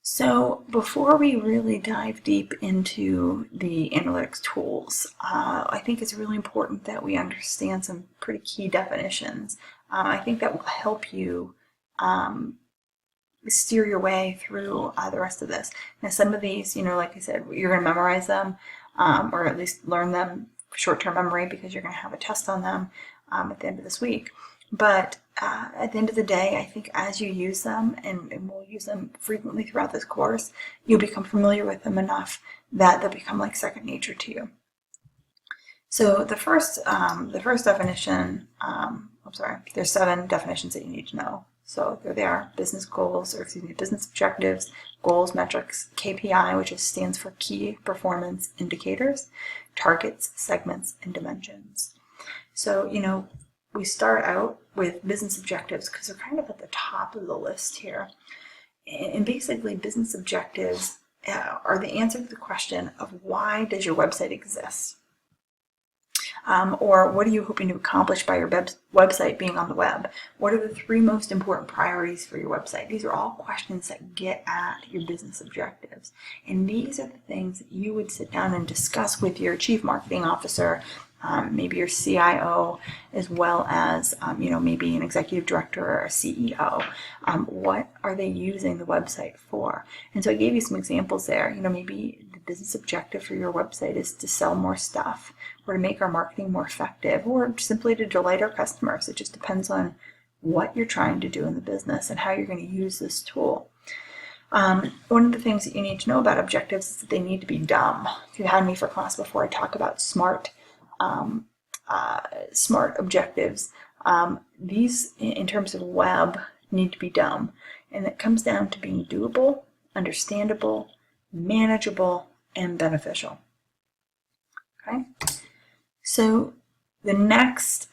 So before we really dive deep into the analytics tools, I think it's really important that we understand some pretty key definitions. I think that will help you steer your way through the rest of this. Now, some of these, like I said, you're going to memorize them, or at least learn them short-term memory because you're going to have a test on them at the end of this week. But at the end of the day, I think as you use them, and we'll use them frequently throughout this course, you'll become familiar with them enough that they'll become like second nature to you. So the first definition, there's 7 definitions that you need to know. So there they are: business goals, business objectives, goals, metrics, KPI, which stands for key performance indicators, targets, segments, and dimensions. So, we start out with business objectives because they're kind of at the top of the list here. And basically, business objectives are the answer to the question of why does your website exist? Or what are you hoping to accomplish by your website being on the web? What are the 3 most important priorities for your website? These are all questions that get at your business objectives. And these are the things that you would sit down and discuss with your chief marketing officer, maybe your CIO, as well as maybe an executive director or a CEO. What are they using the website for? And so I gave you some examples there. Maybe the business objective for your website is to sell more stuff, or to make our marketing more effective, or simply to delight our customers. It just depends on what you're trying to do in the business and how you're going to use this tool. One of the things that you need to know about objectives is that they need to be dumb. If you had me for class before, I talk about smart objectives. These, in terms of web, need to be dumb, and it comes down to being doable, understandable, manageable, and beneficial. Okay, so the next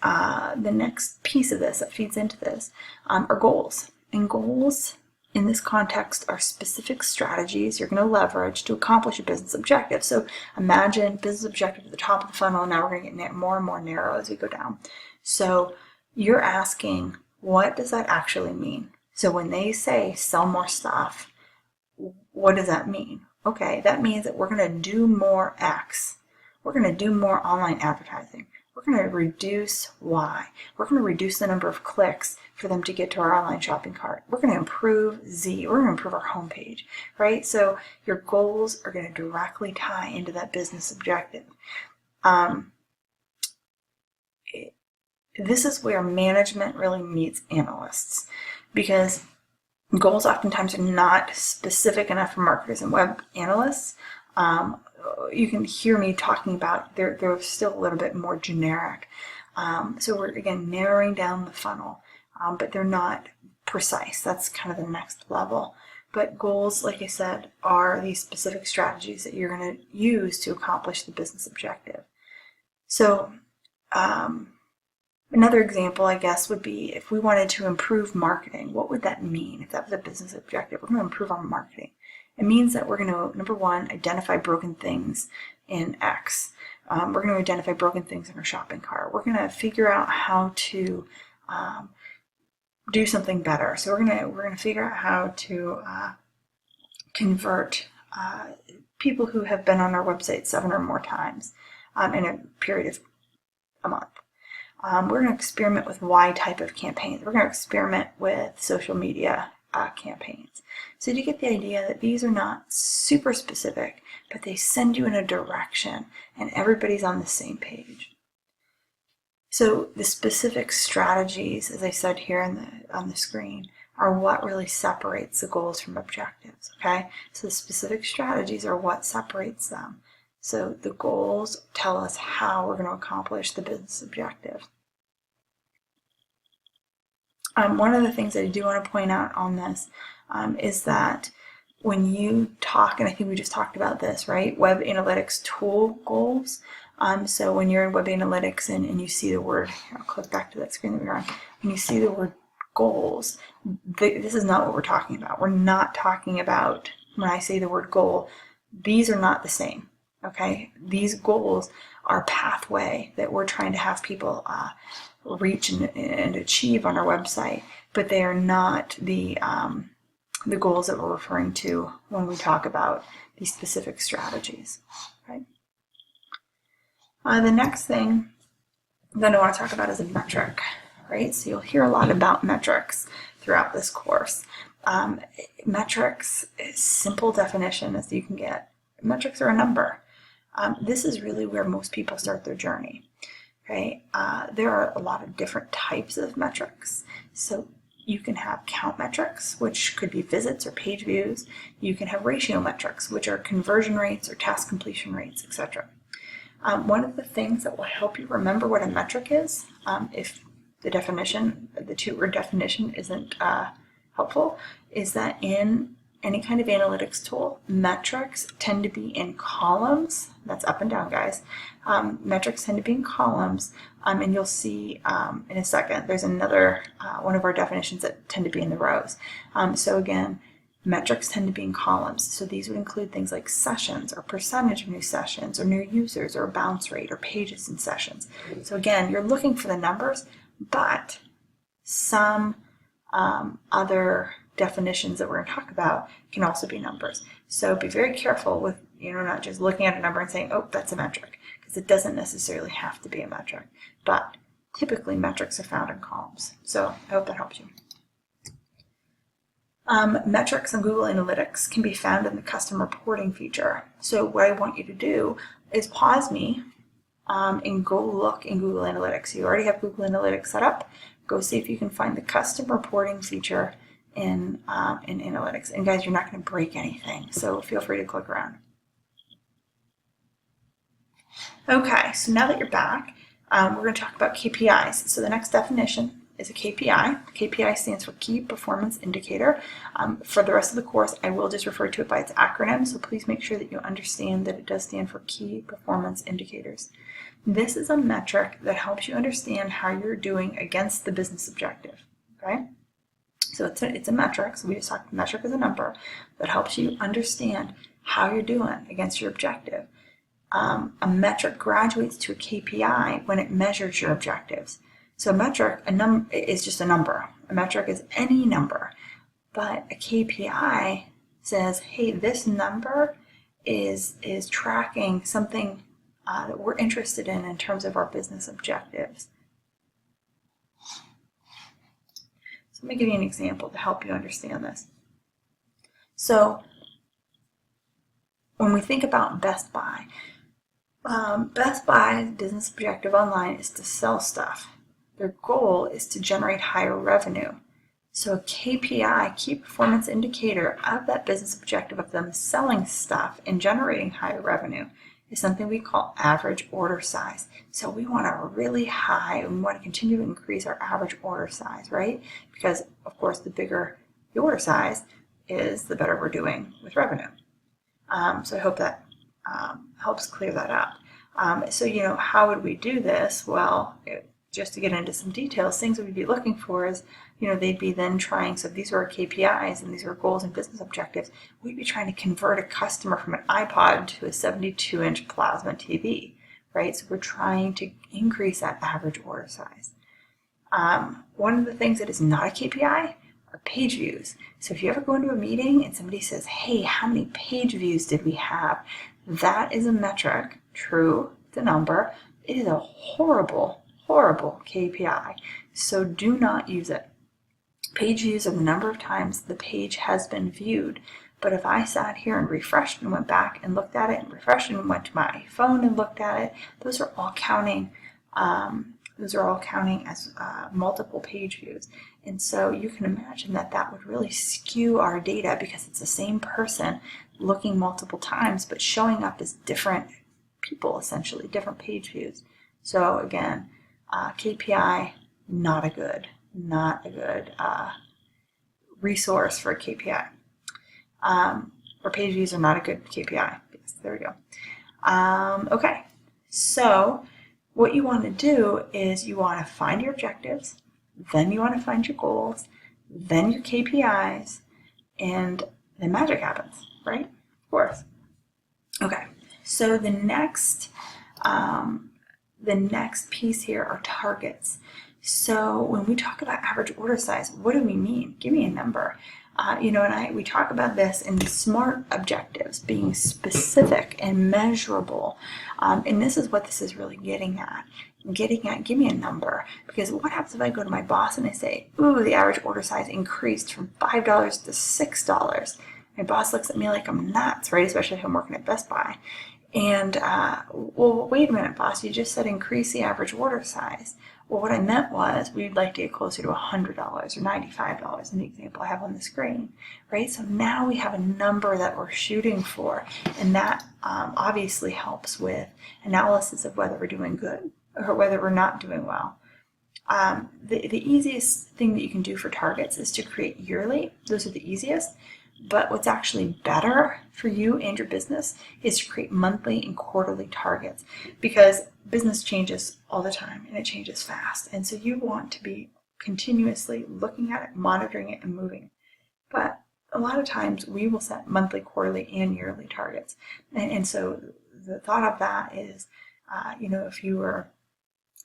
piece of this that feeds into this are goals, and goals in this context are specific strategies you're going to leverage to accomplish a business objective. So imagine business objective at the top of the funnel. Now we're going to get more and more narrow as we go down. So you're asking, what does that actually mean? So when they say sell more stuff, what does that mean? Okay, that means that we're going to do more X. We're going to do more online advertising. We're going to reduce Y. We're going to reduce the number of clicks for them to get to our online shopping cart. We're going to improve Z. We're going to improve our homepage, right? So your goals are going to directly tie into that business objective. This is where management really meets analysts, because goals oftentimes are not specific enough for marketers and web analysts. You can hear me talking about they're still a little bit more generic. So we're, again, narrowing down the funnel, but they're not precise. That's kind of the next level. But goals, like I said, are these specific strategies that you're going to use to accomplish the business objective. So another example, I guess, would be if we wanted to improve marketing. What would that mean if that was a business objective? We're going to improve our marketing. It means that we're going to, number one, identify broken things in X. We're going to identify broken things in our shopping cart. We're going to figure out how to do something better. So we're going to figure out how to convert people who have been on our website 7 or more times in a period of a month. We're going to experiment with Y type of campaigns. We're going to experiment with social media campaigns. So you get the idea that these are not super specific, but they send you in a direction and everybody's on the same page. So the specific strategies, as I said here on the screen, are what really separates the goals from objectives. Okay, so the specific strategies are what separates them. So the goals tell us how we're going to accomplish the business objective. One of the things that I do want to point out on this is that when you talk, and I think we just talked about this, right? Web analytics tool goals. So when you're in web analytics and you see the word, I'll click back to that screen that we were on, when you see the word goals, this is not what we're talking about. We're not talking about, when I say the word goal, these are not the same. Okay, these goals are a pathway that we're trying to have people reach and achieve on our website, but they are not the the goals that we're referring to when we talk about these specific strategies. Right? The next thing that I want to talk about is a metric, right? So you'll hear a lot about metrics throughout this course. Metrics, simple definition as you can get. Metrics are a number. This is really where most people start their journey. Okay, there are a lot of different types of metrics. So you can have count metrics, which could be visits or page views. You can have ratio metrics, which are conversion rates or task completion rates, etc. One of the things that will help you remember what a metric is, if the definition, the two-word definition isn't helpful, is that in any kind of analytics tool, metrics tend to be in columns. That's up and down, guys. Metrics tend to be in columns, and you'll see in a second, there's another one of our definitions that tend to be in the rows. So again, metrics tend to be in columns. So these would include things like sessions or percentage of new sessions or new users or bounce rate or pages in sessions. So again, you're looking for the numbers, but some other definitions that we're going to talk about can also be numbers. So be very careful with, not just looking at a number and saying, oh, that's a metric, because it doesn't necessarily have to be a metric. But typically metrics are found in columns. So I hope that helps you. Metrics on Google Analytics can be found in the custom reporting feature. So what I want you to do is pause me and go look in Google Analytics. You already have Google Analytics set up. Go see if you can find the custom reporting feature in Analytics. And guys, you're not going to break anything, so feel free to click around. Okay, so now that you're back, we're going to talk about KPIs. So the next definition is a KPI. KPI stands for Key Performance Indicator. For the rest of the course, I will just refer to it by its acronym, so please make sure that you understand that it does stand for Key Performance Indicators. This is a metric that helps you understand how you're doing against the business objective, okay? So it's a metric, so we just talked metric as a number that helps you understand how you're doing against your objective. A metric graduates to a KPI when it measures your objectives. So a metric, is just a number. A metric is any number, but a KPI says, hey, this number is tracking something that we're interested in terms of our business objectives. So let me give you an example to help you understand this. So when we think about Best Buy, Best Buy's business objective online is to sell stuff. Their goal is to generate higher revenue. So a KPI, key performance indicator of that business objective of them selling stuff and generating higher revenue is something we call average order size. So we want a really high, we want to continue to increase our average order size, right? Because of course the bigger the order size is, the better we're doing with revenue. So I hope that helps clear that up. So, how would we do this? Well, just to get into some details, things that we'd be looking for is, they'd be then trying, so if these are our KPIs and these are goals and business objectives, we'd be trying to convert a customer from an iPod to a 72-inch plasma TV, right? So we're trying to increase that average order size. One of the things that is not a KPI are page views. So if you ever go into a meeting and somebody says, hey, how many page views did we have? That is a metric. True, it's a number. It is a horrible KPI. So do not use it. Page views are the number of times the page has been viewed. But if I sat here and refreshed and went back and looked at it and refreshed and went to my phone and looked at it, those are all counting. As multiple page views. And so you can imagine that would really skew our data because it's the same person looking multiple times but showing up as different people, essentially, different page views. So again, KPI, not a good resource for a KPI. Or page views are not a good KPI. Yes, there we go. Okay, so what you want to do is you want to find your objectives, then you want to find your goals, then your KPIs, and then magic happens, right? Of course. Okay, so the next piece here are targets. So when we talk about average order size, what do we mean? Give me a number. And we talk about this in SMART objectives, being specific and measurable. And this is what this is really getting at. Give me a number. Because what happens if I go to my boss and I say, ooh, the average order size increased from $5 to $6? My boss looks at me like I'm nuts, right? Especially if I'm working at Best Buy. And, well, wait a minute, boss, you just said increase the average order size. Well, what I meant was we'd like to get closer to $100 or $95 in the example I have on the screen, right? So now we have a number that we're shooting for, and that obviously helps with analysis of whether we're doing good or whether we're not doing well. The easiest thing that you can do for targets is to create yearly. Those are the easiest. But what's actually better for you and your business is to create monthly and quarterly targets, because business changes all the time and it changes fast. And so you want to be continuously looking at it, monitoring it, and moving. But a lot of times we will set monthly, quarterly, and yearly targets. And so the thought of that is, if you were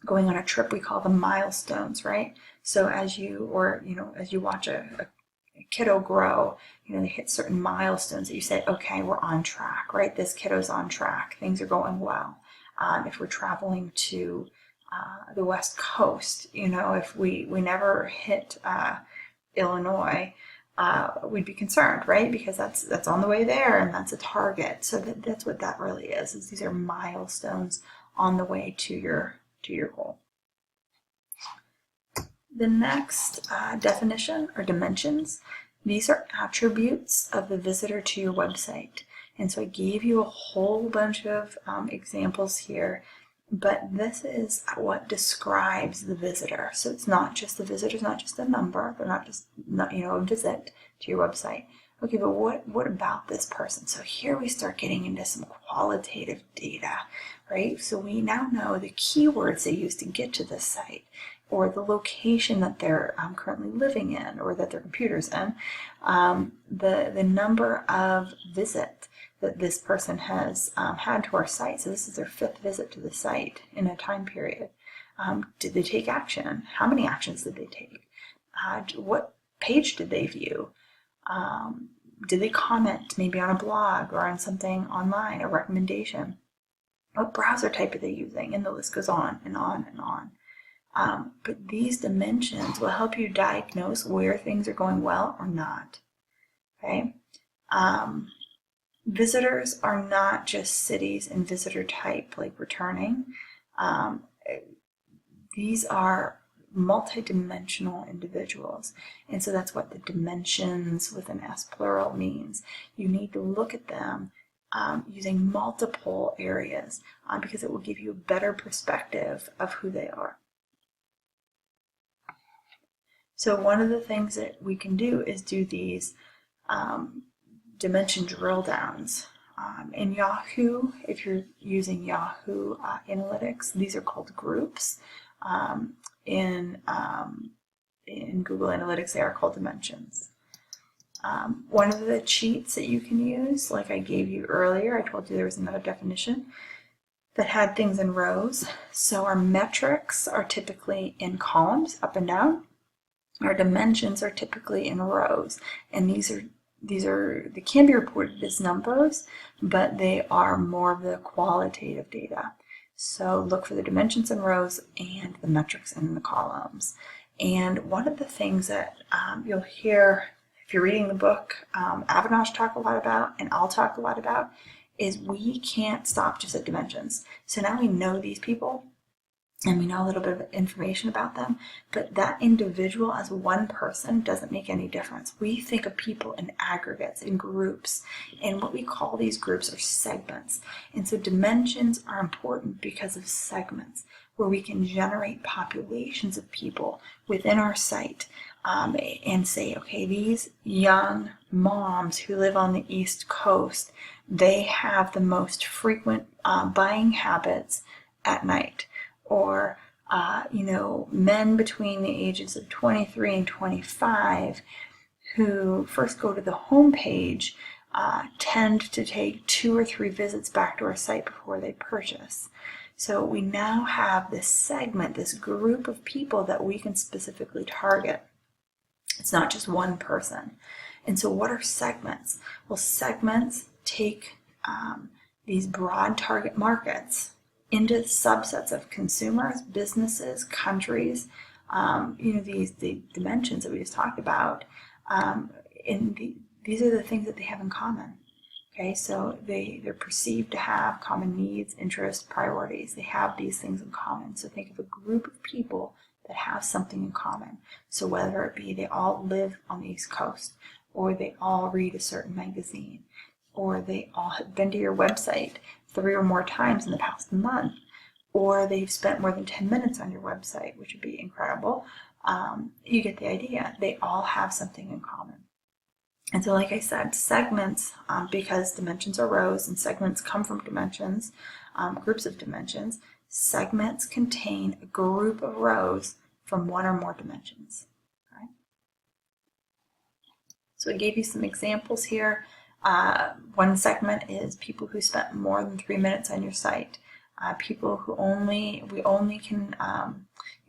going on a trip, we call them milestones, right? So as you watch a kiddo grow, they hit certain milestones that you say, okay, we're on track, right? This kiddo's on track. Things are going well. If we're traveling to the West Coast, if we never hit Illinois, we'd be concerned, right? Because that's on the way there, and that's a target. So that's what that really is these are milestones on the way to your goal. The next definition or dimensions, these are attributes of the visitor to your website. And so I gave you a whole bunch of examples here, but this is what describes the visitor. So it's not just the visitor, it's not just a number, they're not just a visit to your website. Okay, but what about this person? So here we start getting into some qualitative data, right? So we now know the keywords they use to get to this site, or the location that they're currently living in, or that their computer's in, the number of visits that this person has had to our site. So this is their 5th visit to the site in a time period. Did they take action? How many actions did they take? What page did they view? Did they comment maybe on a blog or on something online, a recommendation? What browser type are they using? And the list goes on and on and on. But these dimensions will help you diagnose where things are going well or not. Okay? Visitors are not just cities and visitor type, like returning. These are multidimensional individuals. And so that's what the dimensions with an S plural means. You need to look at them using multiple areas because it will give you a better perspective of who they are. So one of the things that we can do is do these dimension drill downs. In Yahoo, if you're using Yahoo Analytics, these are called groups. In Google Analytics, they are called dimensions. One of the cheats that you can use, like I gave you earlier, I told you there was another definition that had things in rows. So our metrics are typically in columns, up and down. Our dimensions are typically in rows, and they can be reported as numbers, but they are more of the qualitative data. So look for the dimensions in rows and the metrics in the columns. And one of the things that you'll hear if you're reading the book, Avinash talk a lot about, and I'll talk a lot about, is we can't stop just at dimensions. So now we know these people, and we know a little bit of information about them, but that individual as one person doesn't make any difference. We think of people in aggregates, in groups, and what we call these groups are segments. And so dimensions are important because of segments, where we can generate populations of people within our site and say, okay, these young moms who live on the East Coast, they have the most frequent buying habits at night. Or, men between the ages of 23 and 25 who first go to the home page tend to take 2 or 3 visits back to our site before they purchase. So we now have this segment, this group of people that we can specifically target. It's not just one person. And so what are segments? Well, segments take these broad target markets into subsets of consumers, businesses, countries, these the dimensions that we just talked about. These are the things that they have in common. Okay, so they're perceived to have common needs, interests, priorities. They have these things in common. So think of a group of people that have something in common. So whether it be they all live on the East Coast, or they all read a certain magazine, or they all have been to your website 3 or more times in the past month, or they've spent more than 10 minutes on your website, which would be incredible. You get the idea. They all have something in common. And so, like I said, segments, because dimensions are rows and segments come from dimensions, groups of dimensions, segments contain a group of rows from one or more dimensions. Okay? So I gave you some examples here. One segment is people who spent more than 3 minutes on your site. People who we only can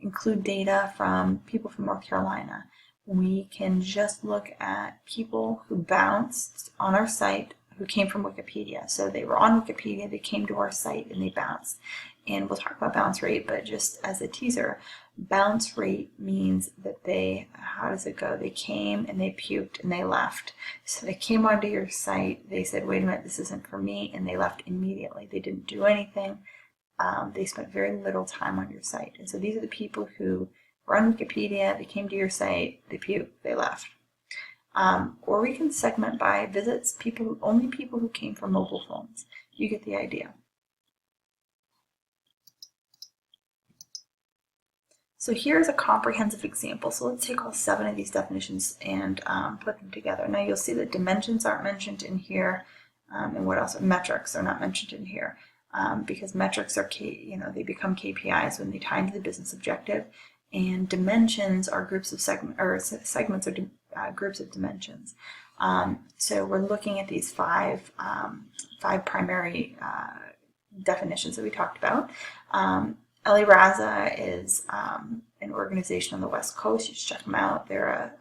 include data from people from North Carolina. We can just look at people who bounced on our site who came from Wikipedia. So they were on Wikipedia, they came to our site, and they bounced. And we'll talk about bounce rate, but just as a teaser, bounce rate means that how does it go? They came and they puked and they left. So they came onto your site, they said, wait a minute, this isn't for me, and they left immediately. They didn't do anything. They spent very little time on your site. And so these are the people who were on Wikipedia, they came to your site, they puked, they left. Or we can segment by visits, only people who came from mobile phones. You get the idea. So here's a comprehensive example. So let's take all 7 of these definitions and put them together. Now you'll see that dimensions aren't mentioned in here, and what else? Metrics are not mentioned in here, because metrics are they become KPIs when they tie into the business objective, and dimensions are groups of segments are groups of dimensions. So we're looking at these five primary definitions that we talked about. LA Raza is an organization on the West Coast. You should check them out. They're a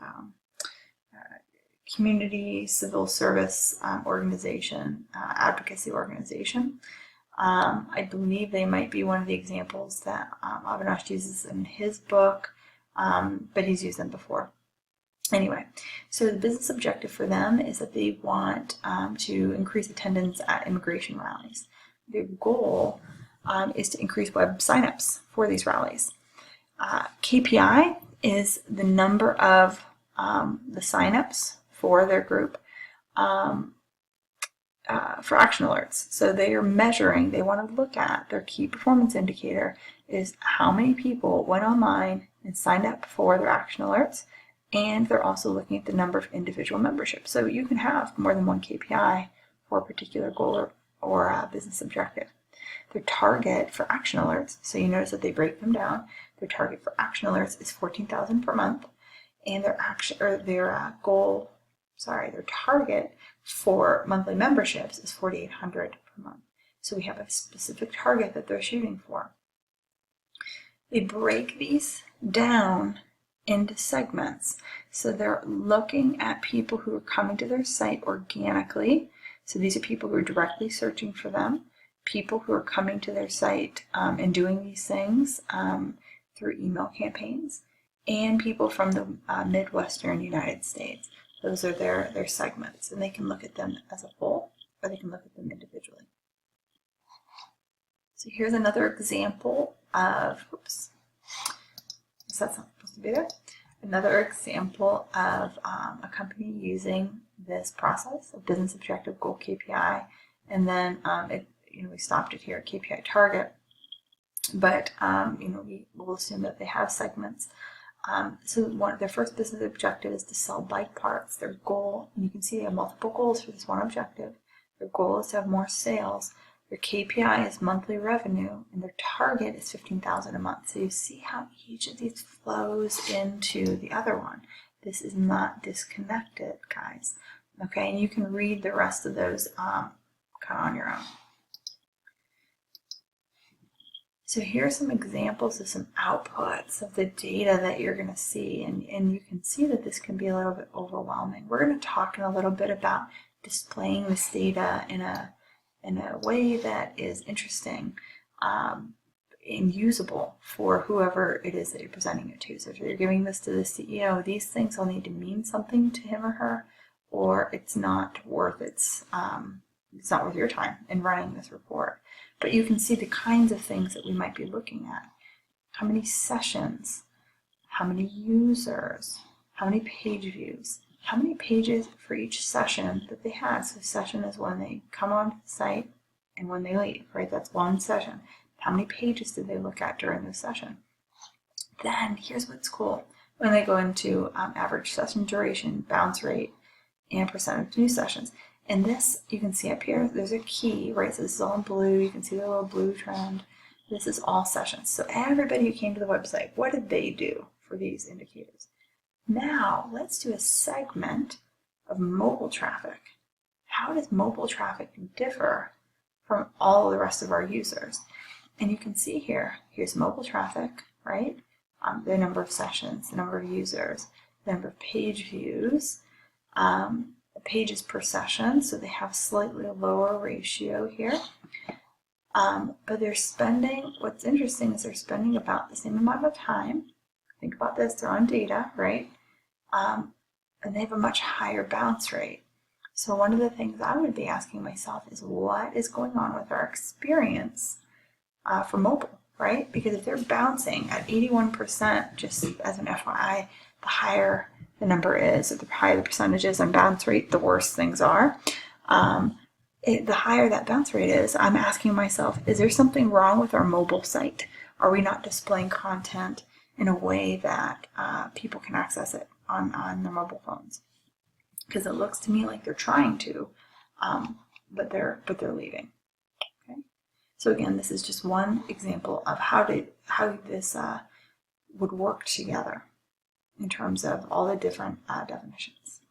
community civil service organization, advocacy organization. I believe they might be one of the examples that Avinash uses in his book, but he's used them before. Anyway, so the business objective for them is that they want to increase attendance at immigration rallies. Their goal is to increase web signups for these rallies. KPI is the number of the signups for their group for action alerts. So they are measuring, they want to look at their key performance indicator is how many people went online and signed up for their action alerts, and they're also looking at the number of individual memberships. So you can have more than one KPI for a particular goal or a business objective. Their target for action alerts, so you notice that they break them down, their target for action alerts is 14,000 per month, and their target for monthly memberships is 4,800 per month. So we have a specific target that they're shooting for. They break these down into segments. So they're looking at people who are coming to their site organically. So these are people who are directly searching for them, people who are coming to their site and doing these things through email campaigns, and people from the Midwestern United States. Those are their segments, and they can look at them as a whole, or they can look at them individually. So here's another example of, that's not supposed to be there. Another example of a company using this process of business objective, goal, KPI, and then we stopped it here, KPI target, but we will assume that they have segments. So their first business objective is to sell bike parts. Their goal, and you can see they have multiple goals for this one objective. Their goal is to have more sales. Their KPI is monthly revenue, and their target is 15,000 a month. So you see how each of these flows into the other one. This is not disconnected, guys. Okay, and you can read the rest of those kind of on your own. So here are some examples of some outputs of the data that you're going to see, and you can see that this can be a little bit overwhelming. We're going to talk in a little bit about displaying this data in a way that is interesting and usable for whoever it is that you're presenting it to. So if you're giving this to the CEO, these things will need to mean something to him or her, or it's not worth it's not worth your time in running this report. But you can see the kinds of things that we might be looking at. How many sessions, how many users, how many page views, how many pages for each session that they had. So session is when they come onto the site and when they leave, right? That's one session. How many pages did they look at during the session? Then here's what's cool. When they go into average session duration, bounce rate, and percent of new sessions. And this, you can see up here, there's a key, right? So this is all in blue. You can see the little blue trend. This is all sessions. So everybody who came to the website, what did they do for these indicators? Now, let's do a segment of mobile traffic. How does mobile traffic differ from all the rest of our users? And you can see here, here's mobile traffic, right? The number of sessions, the number of users, the number of page views, pages per session, so they have slightly lower ratio here. But they're spending, what's interesting is they're spending about the same amount of time. Think about this, they're on data, right? And they have a much higher bounce rate. So one of the things I would be asking myself is what is going on with our experience for mobile, right? Because if they're bouncing at 81%, just as an FYI, the higher the number is, or the higher the percentage is on bounce rate, the worse things are. The higher that bounce rate is, I'm asking myself, is there something wrong with our mobile site? Are we not displaying content in a way that people can access it on their mobile phones? Because it looks to me like they're trying to, but they're leaving. Okay. So again, this is just one example of how this would work together in terms of all the different definitions.